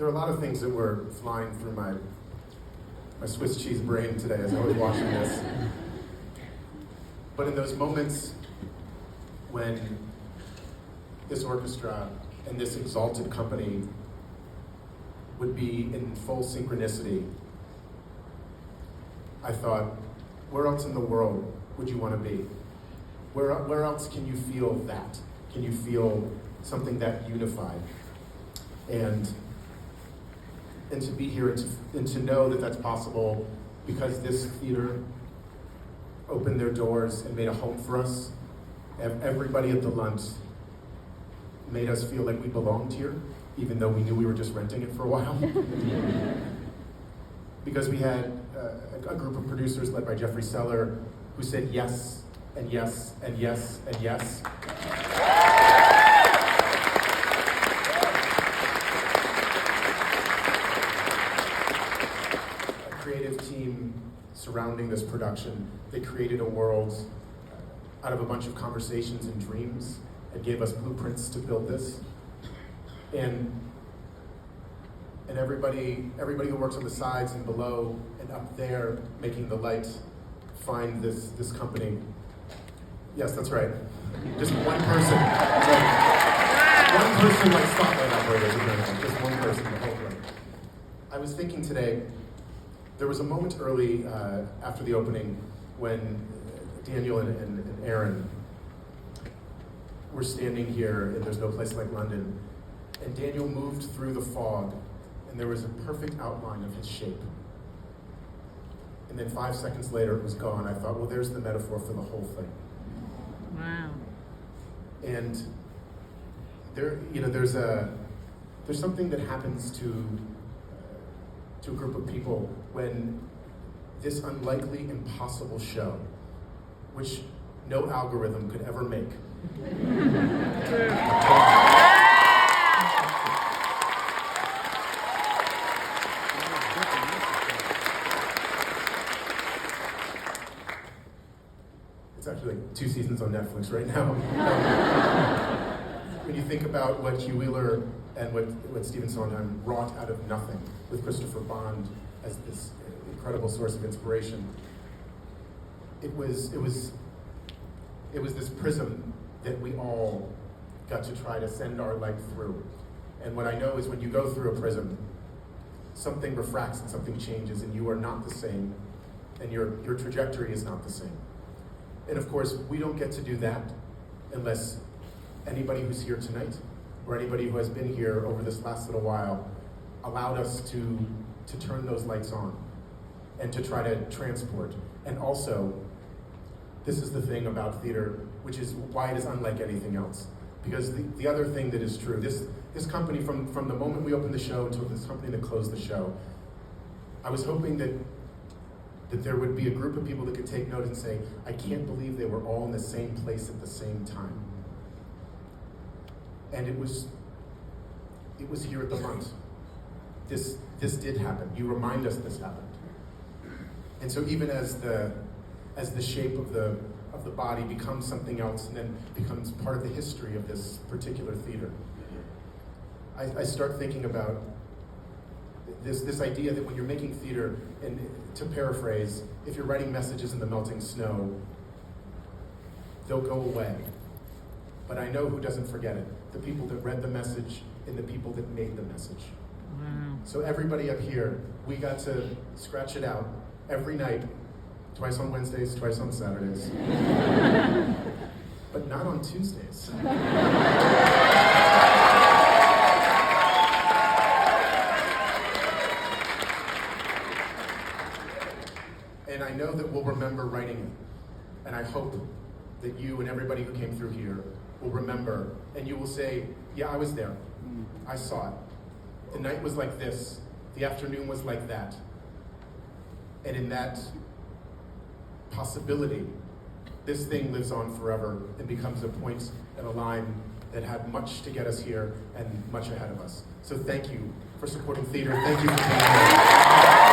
are a lot of things that were flying through my Swiss cheese brain today as I was watching this. But in those moments when this orchestra and this exalted company would be in full synchronicity, I thought, where else in the world would you want to be? Where else can you feel that? Can you feel something that unified? And to be here and to know that that's possible because this theater opened their doors and made a home for us. Everybody at the Lunt made us feel like we belonged here, even though we knew we were just renting it for a while. Because we had a group of producers led by Jeffrey Seller who said yes, and yes, and yes, and yes. Creative team surrounding this production. They created a world out of a bunch of conversations and dreams and gave us blueprints to build this. And everybody who works on the sides and below and up there making the light find this company. Yes, that's right. Just one person. One person like spotlight operators, just one person the whole room. I was thinking today, there was a moment early after the opening when Daniel and Aaron were standing here in There's No Place Like London, and Daniel moved through the fog, and there was a perfect outline of his shape. And then 5 seconds later, it was gone. I thought, well, there's the metaphor for the whole thing. Wow. And there's something that happens to a group of people when this unlikely, impossible show, which no algorithm could ever make. It's actually like 2 seasons on Netflix right now. When you think about what Hugh Wheeler and what Stephen Sondheim wrought out of nothing with Christopher Bond as this incredible source of inspiration, it was this prism that we all got to try to send our light through. And what I know is when you go through a prism, something refracts and something changes, and you are not the same, and your trajectory is not the same. And of course, we don't get to do that unless anybody who's here tonight, or anybody who has been here over this last little while, allowed us to turn those lights on and to try to transport. And also, this is the thing about theater, which is why it is unlike anything else. Because the other thing that is true, this company, from the moment we opened the show to this company that closed the show, I was hoping that there would be a group of people that could take note and say, I can't believe they were all in the same place at the same time. And it was here at the Lunt. This did happen. You remind us this happened. And so even as the shape of the body becomes something else and then becomes part of the history of this particular theater, I start thinking about this idea that when you're making theater, and to paraphrase, if you're writing messages in the melting snow, they'll go away. But I know who doesn't forget it. The people that read the message and the people that made the message. Wow. So everybody up here, we got to scratch it out every night, twice on Wednesdays, twice on Saturdays. But not on Tuesdays. And I know that we'll remember writing it. And I hope that you and everybody who came through here will remember, and you will say, yeah, I was there. I saw it. The night was like this. The afternoon was like that. And in that possibility, this thing lives on forever and becomes a point and a line that had much to get us here and much ahead of us. So thank you for supporting theater. Thank you for being here.